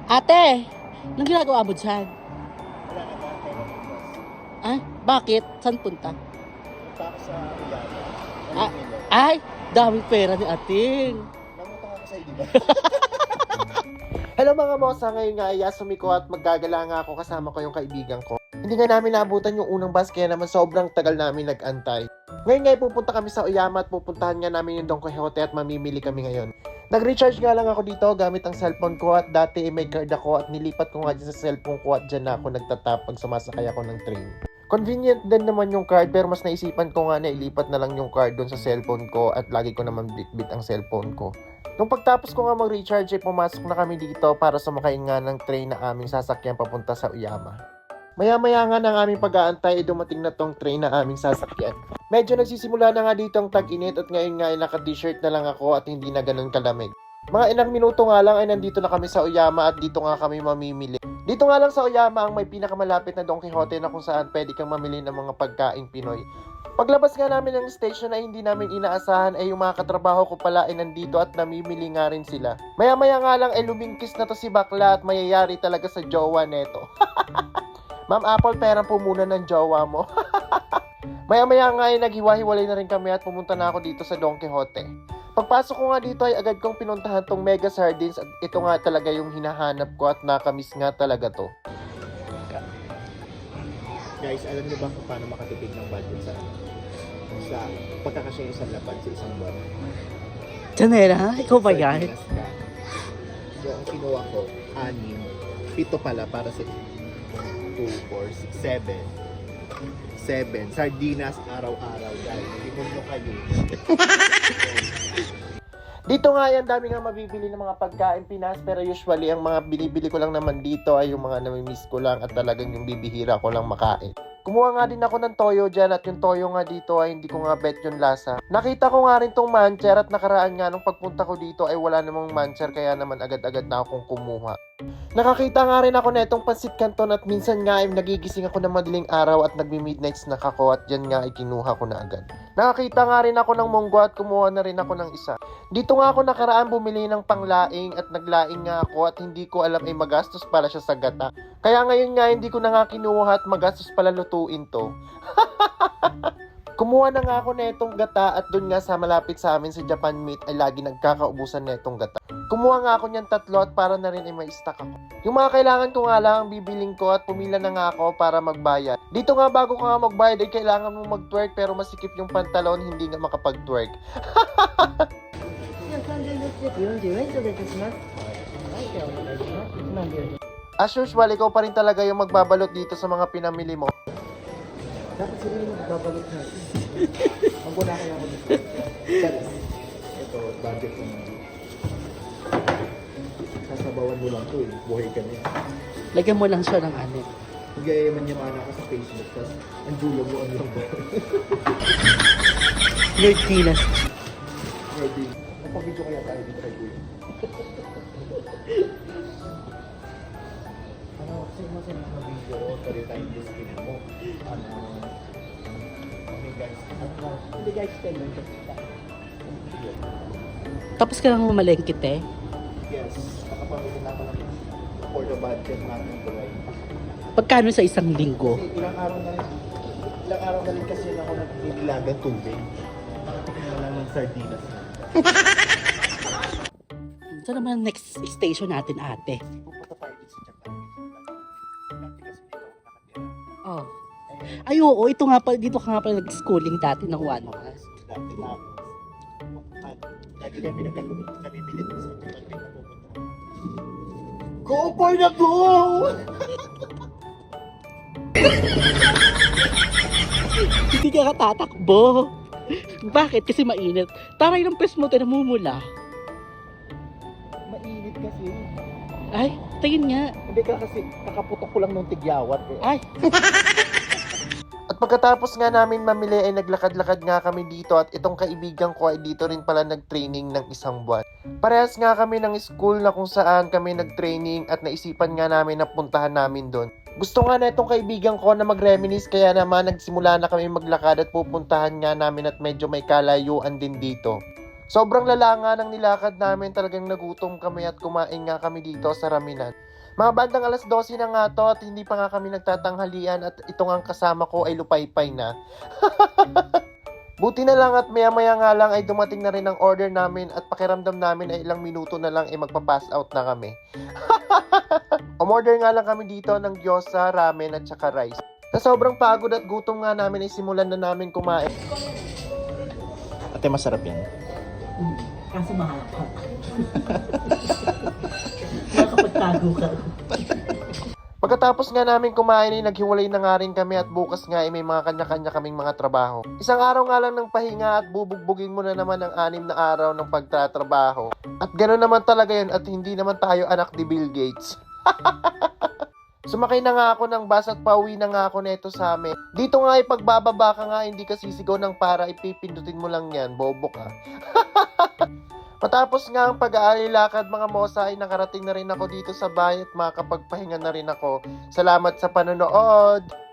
Ate, anong ginagawa mo dyan? Wala na ba? Pero bukas. Ay, bakit? Saan punta? Punta ako sa Uyama. Ah, Manila. ay, daming pera ni ating. Namutang ako sa'yo, di ba? Hello mga mosa, ngayon nga ay Yasumiko at maggagala nga ako kasama ko yung kaibigan ko. Hindi nga namin naabutan yung unang bus kaya naman sobrang tagal namin nag-antay. Ngayon nga ay pupunta kami sa Uyama at pupuntahan nga namin yung Don Quixote at mamimili kami ngayon. Nag-recharge nga lang ako dito gamit ang cellphone ko at dati may card ako at nilipat ko nga dyan sa cellphone ko at dyan na ako nagtatap pag sumasakay ako ng train. Convenient din naman yung card pero mas naisipan ko nga na ilipat na lang yung card doon sa cellphone ko at lagi ko naman bit-bit ang cellphone ko. Nung pagtapos ko nga mag-recharge ay pumasok na kami dito para sumakay nga ng train na aming sasakyan papunta sa Uyama. Maya-maya nga ng aming pag-aantay ay dumating na tong train na aming sasakyan. Medyo nagsisimula na nga dito ang tag-init at ngayon nga ay naka-t-shirt na lang ako at hindi na ganun kalamig. Mga ilang minuto nga lang ay nandito na kami sa Uyama at dito nga kami mamimili. Dito nga lang sa Uyama ang may pinakamalapit na Don Quixote na kung saan pwede kang mamili ng mga pagkaing Pinoy. Paglabas nga namin ng station na hindi namin inaasahan ay yung mga katrabaho ko pala ay nandito at namimili nga rin sila. Maya-maya nga lang ay lumingkis na to si bakla at mayayari talaga sa jowa neto. Ma'am Apple, pera po muna ng jowa mo. Maya-maya nga ay naghiwa-hiwalay na rin kami at pumunta na ako dito sa Don Quixote. Pagpasok ko nga dito ay agad kong pinuntahan tong Mega Sardines at ito nga talaga yung hinahanap ko at nakamiss nga talaga to. Guys, alam niyo ba kung paano makatipid ng budget sa pagkakasya isang lapad sa isang buwan? Janela, ikaw ba yan? Sardinas ka. So, ang kinuha ko, 6, 7 pala para sa 2, 4, 6, 7 sardinas araw-araw guys. Limon nyo kayo. Dito nga yan, dami nga mabibili ng mga pagkain Pinas pero usually ang mga binibili ko lang naman dito ay yung mga namimiss ko lang at talagang yung bibihira ko lang makain. Kumuha nga din ako ng toyo dyan at yung toyo nga dito ay hindi ko nga bet yung lasa. Nakita ko nga rin tong mancher at nakaraan nga nung pagpunta ko dito ay wala namang mancher kaya naman agad-agad na akong kumuha. Nakakita nga rin ako na itong pansit canton at minsan nga ay nagigising ako ng madaling araw at nagmi-midnight snack ako at dyan nga ay kinuha ko na agad. Nakakita nga rin ako ng munggo at kumuha na rin ako ng isa. Dito nga ako nakaraan bumili ng panglaing at naglaing nga ako at hindi ko alam ay magastos pala siya sa gata. Kaya ngayon nga hindi ko na nga kinuha at magastos pala lutuin to. Kumuha na nga ako na itong gata at dun nga sa malapit sa amin sa Japan Meat ay lagi nagkakaubusan na itong gata. Kumuha nga ako niyan 3 at para na rin ay may stock ako. Yung mga kailangan ko nga lang ang bibiling ko at pumila na nga ako para magbayad. Dito nga bago ko nga magbayad ay kailangan mo mag-twerk pero masikip yung pantalon hindi nga makapag-twerk. 3040円頂戴いたします。はい、ではお願いします。1万両です。 As usual, ikaw pa rin talaga yung magbabalot dito sa mga pinamili mo. Dapat sila yung magbabalot natin. Maguna ko lang ako dito. Ito, budget ko na. Sasabawan mo lang to eh. Buhay ka na eh. Lagyan mo lang siya ng ano. Nagyayaman-yaman ka sa Facebook, tapos ang julo mo ano lang ba? Lord Tinas. Ready. Napag-video kaya tayo dito kay Kuya. Ano, kasi mo sa mga video o sorry time discipline mo. Ano, okay guys. Ano, Hindi guys, stay lang. Tapos ka lang mamalengkit eh. yes, nakapamili na ako ng for the budget natin buhay. Pagkano sa isang linggo? Kasi ilang araw na rin kasi ako nagbibilagan tubig. Nakatikin na lang ng sardinas. Saan naman next station natin, ate? Pupunta tayo dito sa Japan. Dati kasi dito ako nakatira. Oh. Ay, oo. Ito nga pala, dito ka nga pala nag-schooling dati ng 1 month. Dati na ako. Dati kami nabibili dito sa Japan. May napupunta. Go for the go! Hindi ka katatakbo. Bakit? Kasi mainit. Taray ng pes mo, namumula. Mainit kasi. Ay, tingin nga. Hindi ka kasi kakaputok ko lang nung tigyawat eh. Ay. At pagkatapos nga namin mamili ay naglakad-lakad nga kami dito at itong kaibigan ko ay dito rin pala nag-training ng 1 buwan. Parehas nga kami ng school na kung saan kami nag-training at naisipan nga namin na puntahan namin doon. Gusto nga na itong kaibigan ko na mag-reminisce kaya naman nagsimula na kami maglakad at pupuntahan nga namin at medyo may kalayuan din dito. Sobrang lala nga ng nilakad namin, talagang nagutom kami at kumain nga kami dito sa Raminan. Mga bandang alas 12 na nga to at hindi pa nga kami nagtatanghalian at ito nga ang kasama ko ay lupaypay na. Buti na lang at maya-maya nga lang ay dumating na rin ang order namin at pakiramdam namin ay ilang minuto na lang ay magpa-pass out na kami. Umorder nga lang kami dito ng gyoza, ramen at saka rice. Sa sobrang pagod at gutom nga namin ay simulan na namin kumain. Ate, masarap yan. Kaso mahaba. Nakapagtago ka. Pagkatapos nga namin kumain ay naghiwalay na nga rin kami at bukas nga ay may mga kanya-kanya kaming mga trabaho. Isang araw nga lang ng pahinga at bubugbugin mo na naman ang 6 na araw ng pagtatrabaho. At gano'n naman talaga yun at hindi naman tayo anak ni Bill Gates. Sumakay na nga ako ng bus at pauwi na nga ako neto sa amin. Dito nga ay pagbababa ka nga hindi ka sisigaw ng para, ipipindutin mo lang yan, bobo ka. Matapos nga ang pag-aalilakad mga mosa ay nakarating na rin ako dito sa bahay at makakapagpahinga na rin ako. Salamat sa panonood!